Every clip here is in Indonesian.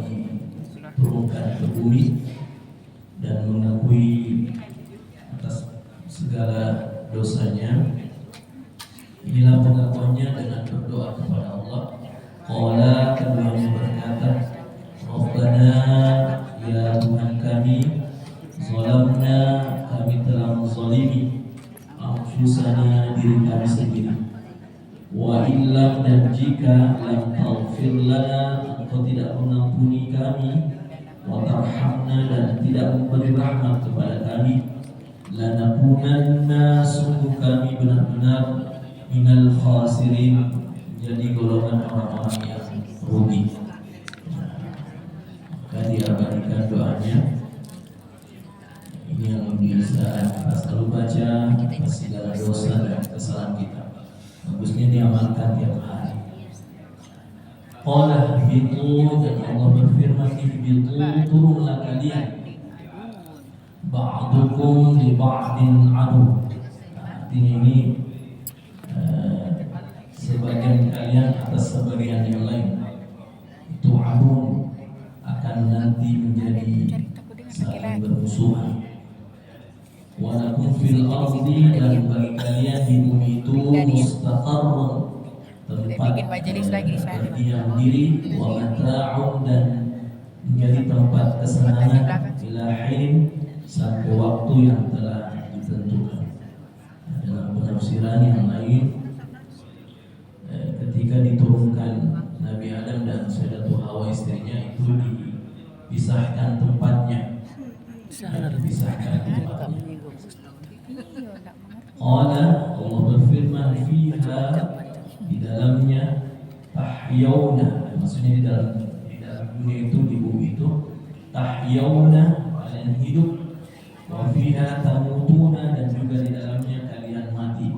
diturunkan ke bumi dan mengakui atas segala dosanya. Inilah pengakuannya dengan berdoa kepada Allah. Qala, keduanya berkata, Rabbana, ya Tuhan kami, zalamna, kami telah menzalimi anfusana, diri kami sendiri. Wa illam, dan jika lam taghfir lana, engkau tidak mengampuni kami, wa tarhamna, dan tidak memberi rahmat kepada kami, lanakunanna, sungguh kami benar-benar minal khasirin, menjadi golongan orang-orang yang rugi. Maka diabadikan doanya. Ini yang bisa kita selalu baca atas segala dosa dan kesalahan kita. Bagusnya diamalkan tiap hari. Qala ihbitu, dan Allah berfirman, ihbitu, turunlah kalian, ba'dukum li ba'din adu. Artinya ini sebagian kalian atas sebagian yang lain itu adu, akan nanti menjadi saling bermusuhan. Walakum fil ardi, dan bagi kalian di bumi itu mustaqarrun, tempat berdiam diri, wa mata'un, dan menjadi tempat kesenangan, ila hin, sampai waktu yang telah ditentukan. Dalam penafsiran yang lain, ketika diturunkan Nabi Adam dan Sayyidatul Hawa istrinya, itu dipisahkan tempatnya. Dipisahkan tempatnya. Qala, Allah berfirman, fiha, di dalamnya, tahyawna, maksudnya di dalam dunia itu, di bumi itu, tahyawna, kalian hidup, wa fiha tamutuna, dan juga di dalamnya kalian mati,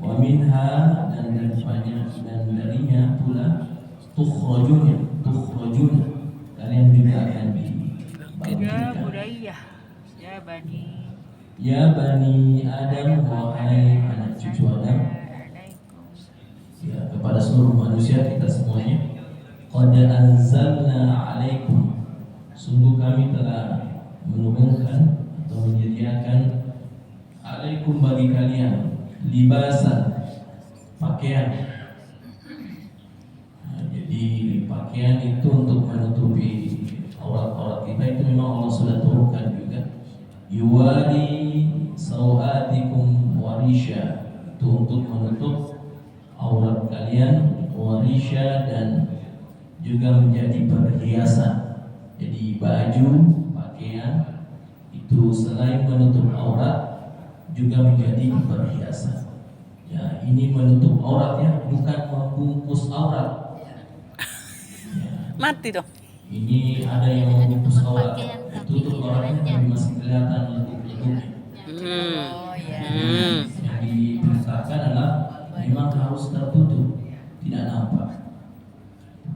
wa minha, dan darinya pula, tukhrajuna, kalian juga akan dibangkitkan. Ya Bani Adam, wahai anak cucu Adam, ya, kepada seluruh manusia, kita semuanya, qad anzalna alaikum, sungguh kami telah menurunkan atau menyediakan, alaikum, bagi kalian, libasan, pakaian. Nah, jadi pakaian itu untuk menutupi aurat-aurat kita, itu memang Allah sudah turunkan juga. Yuwari sawatikum warisha, itu untuk menutup aurat kalian, warisha, dan juga menjadi perhiasan. Jadi baju, pakaian itu selain menutup aurat juga menjadi perhiasan. Ya, ini menutup aurat, ya, bukan membungkus aurat. Ya. Mati dong. Ini ada yang membungkus aurat, tutup auratnya tapi masih kelihatan lekuk-lekuknya. Yang diperintahkan adalah memang harus tertutup, tidak nampak,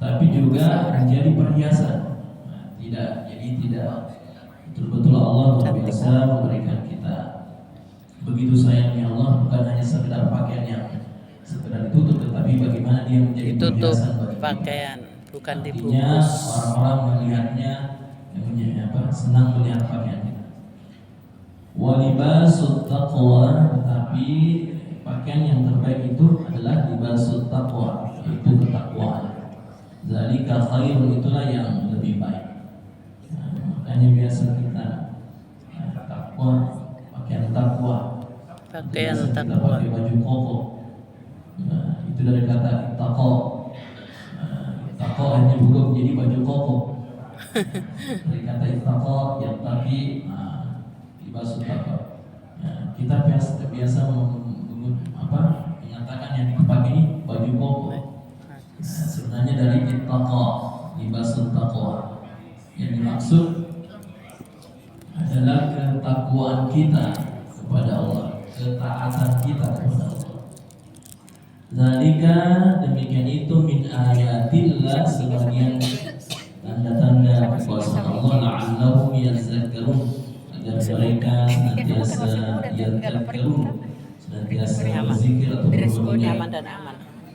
tapi juga menjadi perhiasan. Nah, tidak betul-betul Allah luar biasa memberikan kita begitu sayangnya Allah, bukan hanya sekedar pakaian yang sekedar ditutup, tetapi bagaimana dia menjadi Ditutup perhiasan bagi pakaian, bukan artinya dibungkus. orang-orang melihatnya senang melihat pakaian kita. Walibasut taqwa, tetapi pakaian yang terbaik itu adalah libasut taqwa, yaitu ketakwaan. Zalika khairun, itulah yang lebih baik. Nah, makanya biasa kita takwa, pakaian takwa. Pakaian Kita takwa. pakai baju koko. Nah, itu dari kata taqwa. Taqwa hanya berubah menjadi baju koko. Dari kata ittaqa, yattaqi, libasut taqwa. Nah, kita biasa mengatakan yang dipakai ini baju koko. Nah, sebenarnya dari ittaqa, libasut taqwa. Yang dimaksud adalah ketakwaan kita kepada Allah, ketaatan kita kepada Allah. Zalika, demikian itu, min ayatillah, sebagian tanda-tanda kekuasaan Allah, la'allahum yazakkarun, agar mereka senantiasa yadzakkarun, senantiasa berzikir atau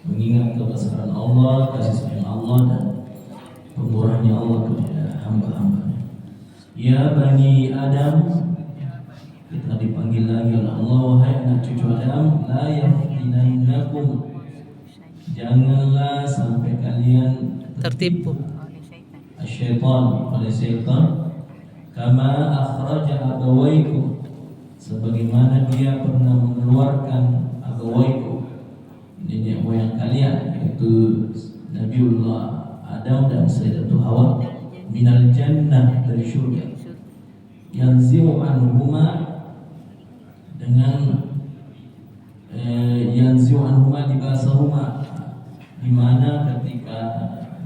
mengingat kebesaran Allah, kasih sayang Allah, dan pemurahnya Allah kepada hamba-hambanya. Ya Bani Adam, kita dipanggil lagi oleh Allah, wahai anak cucu Adam, la yaftinannakum, janganlah sampai kalian Tertipu. syaitan oleh syaitan, kama akhraja abawaikum, sebagaimana dia pernah mengeluarkan abawaikum, nenek moyang kalian, yaitu Nabiullah Adam dan Sayyidatul Hawa, minal jannah, dari surga, yanzi'u anhuma, dengan yanzi'u anhuma libasahuma, di mana ketika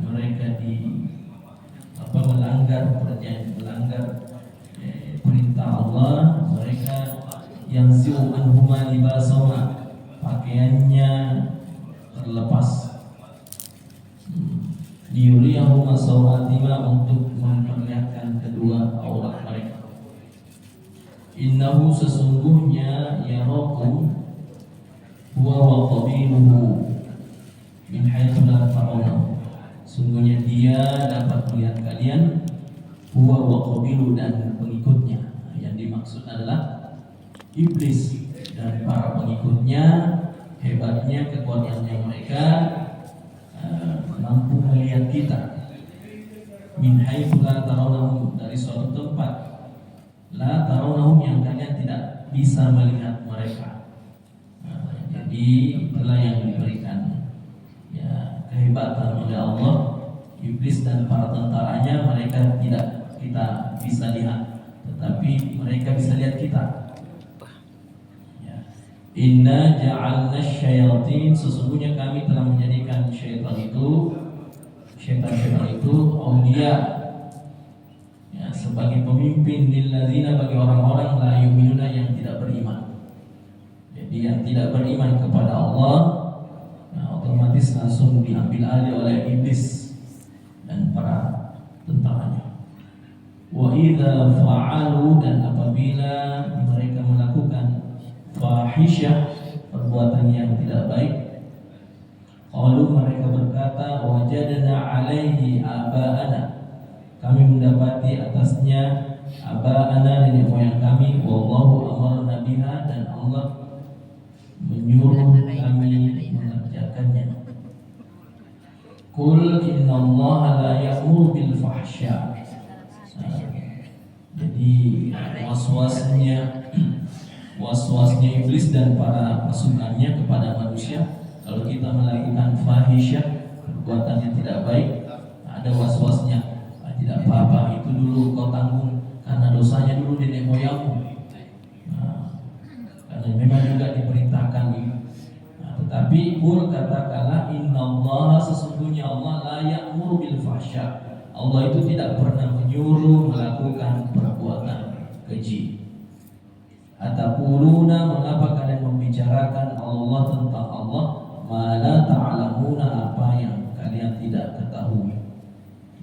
mereka melanggar perintah Allah, mereka yanzi'u anhuma libasahuma, pakaiannya terlepas, liyuriyahuma sawatima, untuk memperlihatkan kedua aurat mereka. Innahu, sesungguhnya, yarakum huwa wa qabiluhu min haitsu la tarawnahu, sungguhnya dia dapat melihat kalian, huwa wa qabilu, dan pengikutnya. Yang dimaksud adalah iblis dan para pengikutnya. Hebatnya, kekuatannya mereka mampu melihat kita, min haitsu la tarawnahum, dari suatu tempat, la tarawnahum, yang kalian tidak bisa melihat mereka. Jadi itulah yang diberikan ya kehebatan oleh Allah. Iblis dan para tentaranya, mereka tidak kita bisa lihat, tetapi mereka bisa lihat kita. Inna ja'alna syayatin, sesungguhnya kami telah menjadikan syaitan-syaitan itu awliya, ya, sebagai pemimpin, lilladzina, bagi orang-orang la yu'minuna, yang tidak beriman. Jadi yang tidak beriman kepada Allah, nah, otomatis langsung diambil alih oleh iblis dan para tentaranya. Wa idza fa'alu, dan apabila mereka melakukan fahisyah, perbuatan yang tidak baik, qalu, mereka berkata, wajadna alaihi aba'ana, kami mendapati atasnya aba'ana, nenek moyang kami, wallahu amarna biha, dan Allah menyuruh kami mengerjakannya. Qul innallaha la ya'muru bil fahsya. Jadi waswasnya iblis dan para pasukannya kepada manusia, kalau kita melakukan fahisyah, perbuatan yang tidak baik, ada waswasnya, tidak apa-apa, itu dulu kau tanggung karena dosanya dulu nenek moyangmu. Karena memang juga diperintahkan itu. Tetapi qul, katakanlah, innallaha, sesungguhnya Allah, la ya'muru bil fahsya, Allah itu tidak pernah menyuruh melakukan perbuatan keji. Ataquluna, mengapa kalian membicarakan Allah, tentang Allah, ma la ta'lamuna, apa yang kalian tidak ketahui.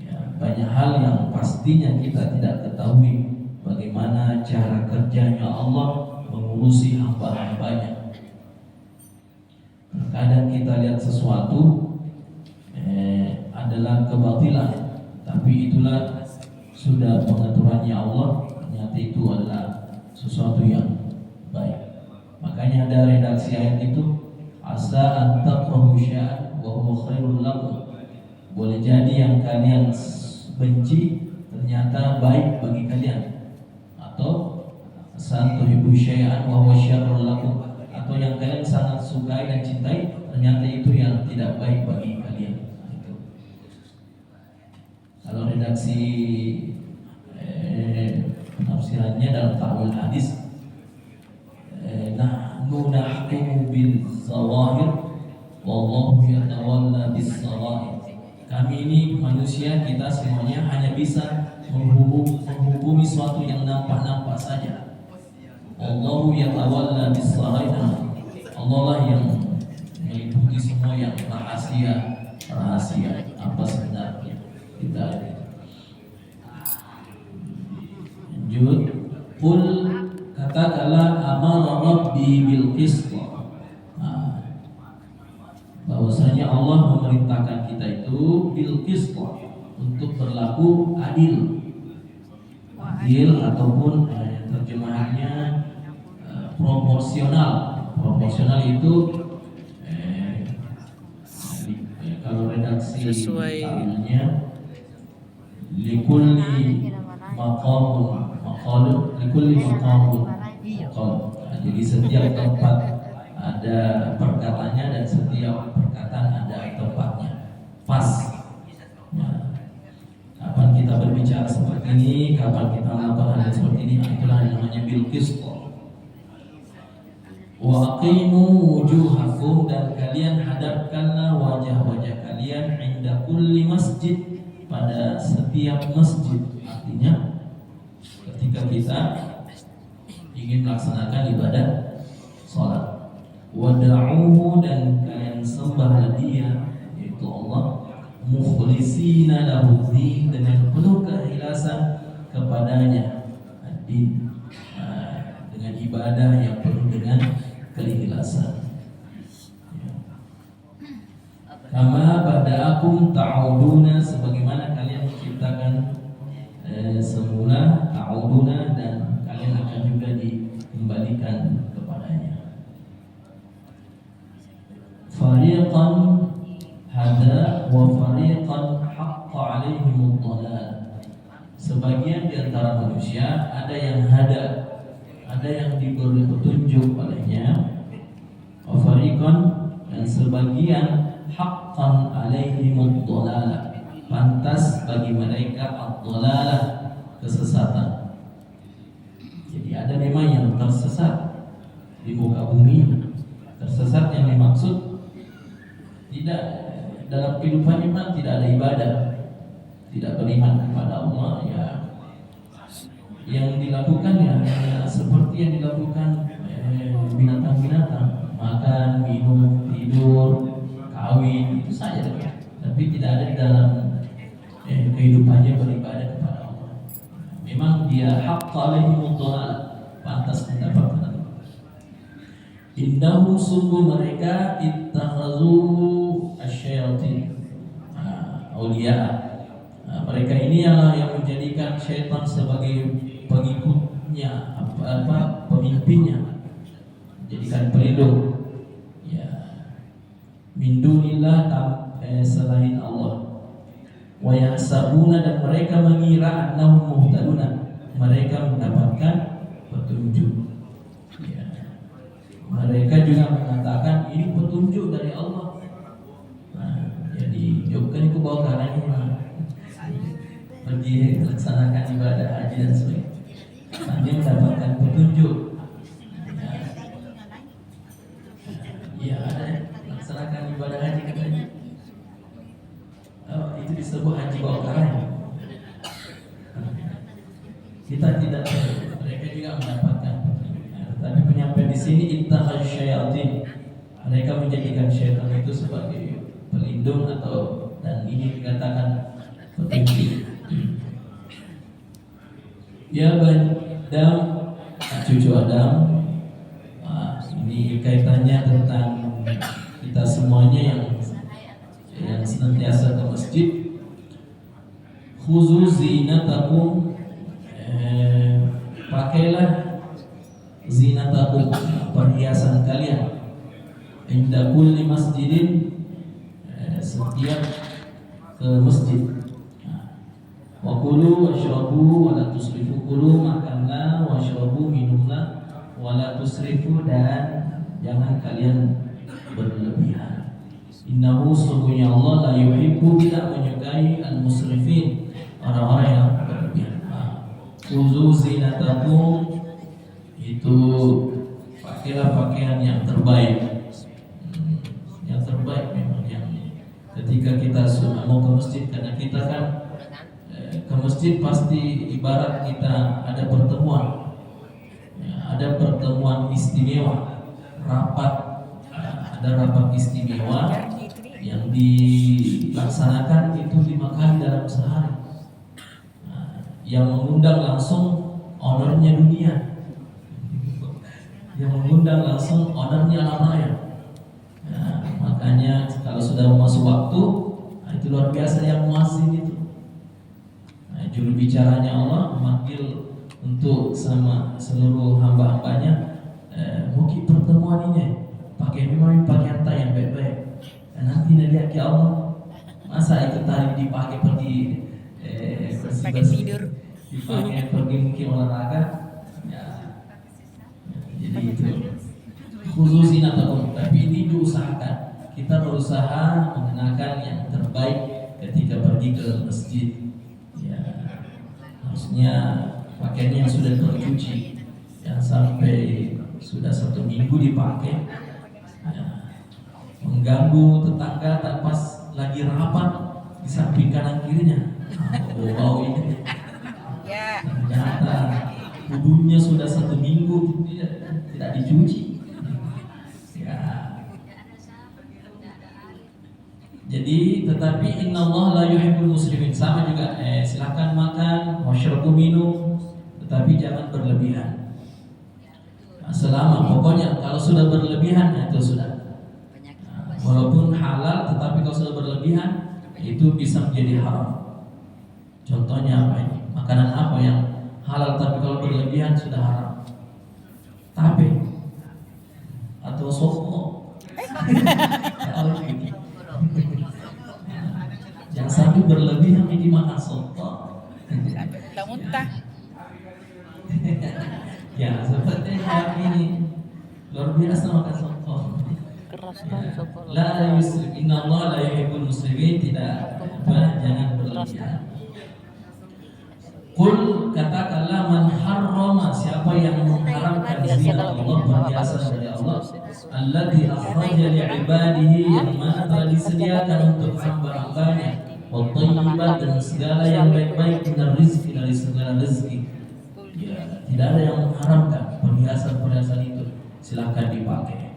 Ya, banyak hal yang pastinya kita tidak ketahui, bagaimana cara kerjanya Allah mengurusi hamba-hambanya. Terkadang kita lihat sesuatu adalah kebatilan, tapi itulah sudah pengaturannya Allah, ternyata itu adalah sesuatu yang baik. Makanya ada redaksi ayat itu, asa an taqrahu syai'an wa huwa khairul lakum, boleh jadi yang kalian benci ternyata baik bagi kalian, atau asa tuhibbu syai'an wa huwa syarrul lakum, atau yang kalian sangat sukai dan cintai ternyata itu yang tidak baik bagi kalian. Kalau redaksi penafsirannya dalam ta'wil hadis, nahnu nahkumu bil zawahir wallahu yatawalla bis sarair. Kami ini manusia, kita semuanya hanya bisa menghukumi suatu yang nampak-nampak saja. Wallahu yatawalla bis sarair, Allah lah yang meliputi semua yang rahasia apa sebenarnya kita. Lanjut, qul, katakanlah, amara rabbi bil qist, bahwasanya Allah memerintahkan kita itu bil qist, untuk berlaku adil. Adil ataupun terjemahannya proporsional. Proporsional itu kalau redaksi Sesuai. namanya likulli maqamun maqalun likulli maqamun maqal. Jadi setiap tempat ada perkataannya dan setiap perkataan ada tempatnya. Pas. Nah, kapan kita berbicara seperti ini, kapan kita melakukan hal seperti ini, itulah yang namanya bil qist. Wa aqimu wujuhakum, dan kalian hadapkanlah wajah-wajah kalian inda kulli masjid, pada setiap masjid. Artinya ketika kita ingin melaksanakan ibadah salat, wada'uhu, dan kalian sembahlah Dia, yaitu Allah, mukhlisina lahuddin, dengan penuh keikhlasan kepadanya, ad-din, dengan ibadah yang penuh dengan keikhlasan. Kama bada'akum ta'uduna, sebagaimana kalian diciptakan semula, ta'uduna, dan kalian akan juga dikembalikan kepadanya. Fariqan hada wa fariqan haqqa alaihimud dhalal. Sebagian di antara manusia ada yang hada, ada yang diberi petunjuk olehnya. Wa fariqan, dan sebagian haqqan alaihimud dhalalah, pantas bagi mereka ad-dhalalah, kesesatan. Jadi ada memang yang tersesat di muka bumi. Tersesat yang dimaksud tidak dalam kehidupan iman, tidak ada ibadah, tidak beriman kepada Allah, ya yang dilakukan ya seperti yang dilakukan binatang-binatang, makan, minum, tidur, kawin, itu saja, tapi tidak ada di dalam kehidupannya beribadah kepada Allah. Memang dia haqqa alaihimud dhalal, pantas mendapatkan. Innahum, sungguh mereka, ittakhazu asyayatin auliya. Mereka ini yang menjadikan syaitan sebagai pengikutnya, pemimpinnya, jadikan pelindung. Ya, min dunillah, selain Allah. Wa yahsabuna, dan mereka mengira annahum muhtaduna, mereka mendapatkan petunjuk. Ya. Mereka juga mengatakan ini petunjuk dari Allah. Nah, jadi jauhkan itu bawa karanya pergi melaksanakan ibadah haji dan sebagainya. Hanya mendapatkan petunjuk. Ya, ada melaksanakan ibadah haji katanya. Oh, itu disebut haji bawa karanya. Kita tidak, mereka juga mendapatkan petunjuk. Tapi penyampaian di sini ittakhadz syayatin, mereka menjadikan syaitan itu sebagai pelindung, atau dan ini dikatakan petunjuk. Ya Adam, cucu Adam, ini kaitannya tentang kita semuanya yang senantiasa ke masjid. Khuzu zinatakum, pakailah zinatakum, perhiasan kalian, inda kulli masjidin, setiap ke masjid. Wa kulu washrabu wa la tusrifu, kulu makanlah, washrabu minumlah, wa la tusrifu, dan jangan kalian berlebihan. Innahu, sesungguhnya Allah, la yuhibbu, tidak menyukai al-musrifin, orang-orang yang berlebihan. Khuzu zinatakum, itu pakailah pakaian yang terbaik. Yang terbaik memang yang ketika kita mau ke masjid, karena kita kan ke masjid pasti ibarat kita ada pertemuan, ada pertemuan istimewa, rapat, ada rapat istimewa yang dilaksanakan itu 5 kali dalam sehari. Yang mengundang langsung ownernya dunia, yang mengundang langsung ownernya alam raya. Makanya kalau sudah masuk waktu, itu luar biasa yang muazin itu. bicaranya Allah memanggil untuk sama seluruh hamba-hambanya, mungkin pertemuan ini pakai memang pakaian yang baik-baik. Dan nanti lihat ke Allah, masa ikut tadi dipakai pergi Pakai tidur. dipakai pergi mungkin olahraga, ya. Jadi itu khususin ataupun, tapi ini diusahakan. Kita berusaha mengenakan yang terbaik ketika pergi ke masjid. Ya, harusnya pakaian yang sudah tercuci, yang sampai sudah 1 minggu dipakai, ya, mengganggu tetangga tak pas lagi rapat di samping kanan kirinya. Bau ini. Ternyata wudhunya sudah 1 minggu tidak dicuci. Ya. Jadi tetapi innallaha la yuhibbul muslimin, sama juga silakan makan, washrabu minum, tetapi jangan berlebihan. Nah, selama pokoknya kalau sudah berlebihan itu sudah, walaupun halal tetapi kalau sudah berlebihan itu bisa menjadi haram. Contohnya apa ini? Makanan apa yang halal tapi kalau berlebihan sudah haram? Tape atau soto. Yang sampai berlebihan ini makan soto. Muntah. Ya sepertinya ini luar biasa makan soto. Keras kan soto. La yusrik, innallaha la yuhibbul muslimin, tidak jangan berlebihan. Qul, katakanlah, man harrama, siapa yang mengharamkan zinat Allah, perhiasan dari Allah, alladzi akhraja li ibadihi, yang mana telah disediakan untuk hamba-hambanya, wa thayyibat, dan segala yang baik-baik, minar rizki, dari segala rezeki. Ya, tidak ada yang mengharamkan perhiasan-perhiasan itu, silakan dipakai.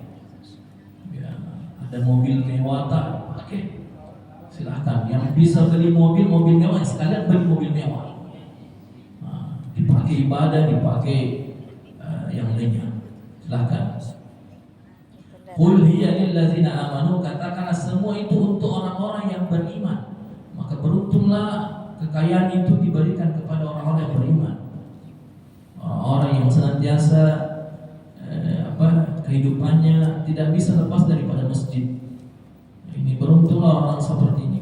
Ya, ada mobil mewah tak pakai, silakan. Yang bisa beli mobil mewah sekalian beli mobil mewah. Dipakai ibadah, dipakai yang lainnya, silahkan. Qul hiya lil ladzina amanu, katakanlah semua itu untuk orang-orang yang beriman. Maka beruntunglah kekayaan itu diberikan kepada orang-orang yang beriman, orang-orang yang senantiasa kehidupannya tidak bisa lepas daripada masjid. Ini beruntunglah orang seperti ini,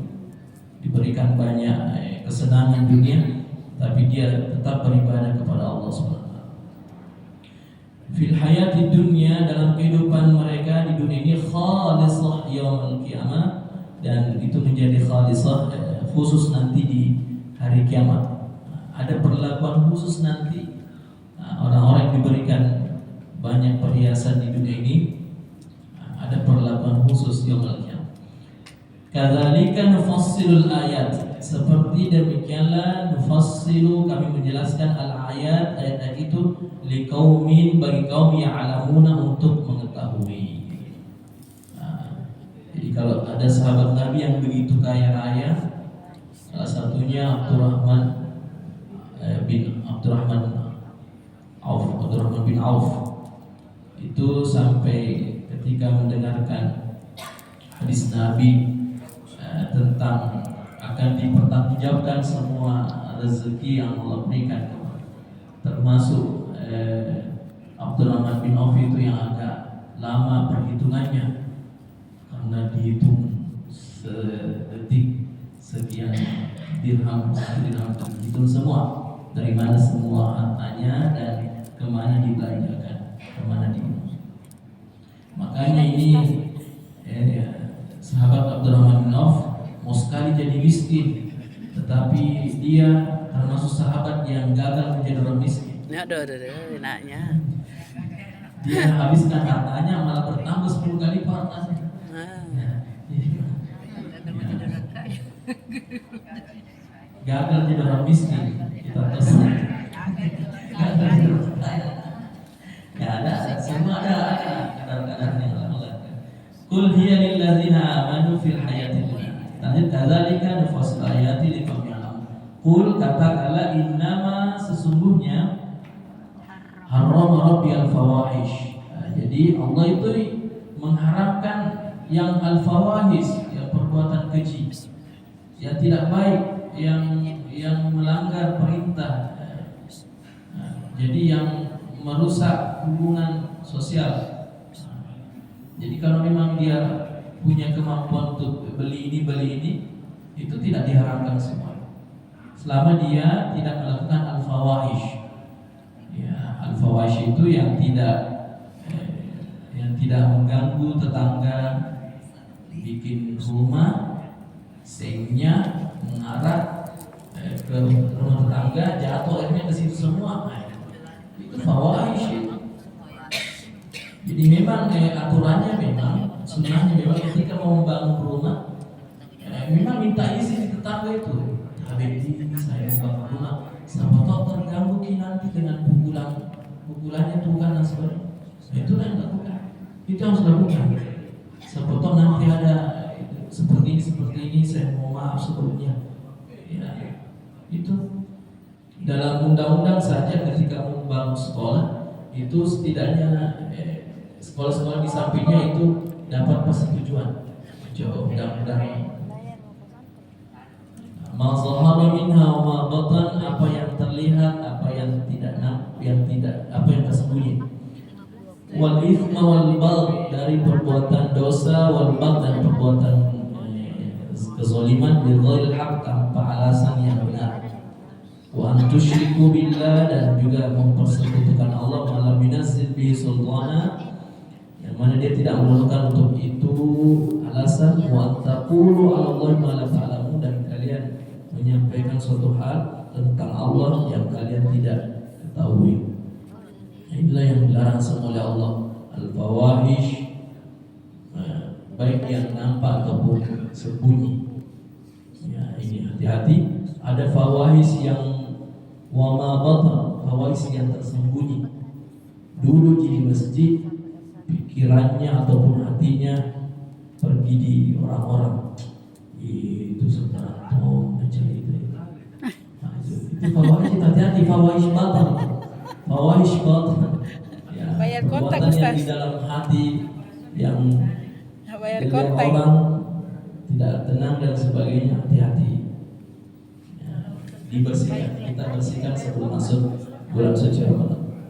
diberikan banyak kesenangan dunia, tapi dia tetap beribadah kepada Allah SWT. Fil hayati dunya, dalam kehidupan mereka di dunia ini, khalisah yaumil qiyamah, dan itu menjadi khalisah khusus nanti di hari kiamat. Ada perlakuan khusus nanti orang-orang yang diberikan banyak perhiasan di dunia ini, ada perlakuan khusus yaumil qiyamah. Kadzalika nufassilul ayat, seperti demikianlah nufassilu, kami menjelaskan al-ayat, ayat-ayat itu liqaumin, bagi kaum yang alamuna, untuk mengetahui. Jadi kalau ada sahabat Nabi yang begitu kaya raya, salah satunya Abdurrahman bin Auf, itu sampai ketika mendengarkan hadis Nabi tentang akan dipertanggungjawabkan semua rezeki yang Allah berikan, termasuk Abdurrahman bin Auf itu yang agak lama perhitungannya, karena dihitung sedetik sekian dirham, dihitung semua dari mana semua hartanya dan kemana dibelanjakan, kemana makanya ini sahabat Abdurrahman bin Auf mau sekali jadi miskin, tetapi dia termasuk sahabat yang gagal menjadi orang miskin. Aduh, enaknya. Dia habiskan hartanya malah bertambah 10 kali hartanya. Gagal jadi orang miskin, kita pesan. Ya ada, semua ada kadar-kadarnya. Qul hiya lil ladzina amanu fil hayatid dunya. Kadzalika nufassilu ayati liqaumin ya'lamun. Qul, katakanlah, innama, sesungguhnya, harrama rabbi al-fawahish. Jadi Allah itu mengharamkan yang al-fawahish, yang perbuatan keji, yang tidak baik, yang yang melanggar perintah, jadi yang merusak hubungan sosial. Jadi kalau memang dia punya kemampuan untuk beli ini, itu tidak diharamkan semua, selama dia tidak melakukan al-fawahish. Ya, al-fawahish itu yang tidak mengganggu tetangga, bikin rumah sehingga mengarah ke rumah tetangga, jatuh airnya ke situ semua. Itu fawahish itu. Jadi memang aturannya memang sunnahnya memang ketika mau membangun rumah, memang minta izin di tetangga itu. Habis ini saya membangun rumah, siapa tahu terganggu nanti dengan pukulannya Tuhan dan sebagainya. Itulah yang lakukan. Itu harus dilakukan. Siapa tahu nanti ada seperti ini, saya mau maaf sebelumnya. Ya, itu dalam undang-undang saja ketika membangun sekolah itu setidaknya sekolah-sekolah di sampingnya itu dapat persetujuan. Coba undang-undang ma zahara minha wa ma batan, apa yang terlihat, apa yang tidak, apa yang tersembunyi. Wal ithma wal bagh, dari perbuatan dosa, wal bagh, dan perbuatan kezaliman, bi ghairil haq, tanpa alasan yang benar. Wa an tusyriku billah, dan juga mempersekutukan Allah malam yunazil bihi sultana, yang mana dia tidak memerlukan untuk itu alasan. Wa taqulu 'ala Allahi ma la ta'lamun, dan kalian menyampaikan suatu hal tentang Allah yang kalian tidak ketahui. Inilah yang dilarang oleh Allah, al-fawahish, baik yang nampak ataupun sembunyi. Ya, ini hati-hati. Ada fawahish yang wama batan, fawahish yang tersembunyi. Dulu di masjid, pikirannya ataupun hatinya pergi di orang-orang. Itu saudara mencari itu. Itu fawahish, hati-hati, fawahish batan. Fawahish batan. Ya, Bayar kontak, perbuatan yang Ustaz. di dalam hati yang Bayar dilihat kontak. orang tidak tenang dan sebagainya, hati-hati. Ya, dibersihkan, kita bersihkan sebelum masuk bulan suci Ramadan.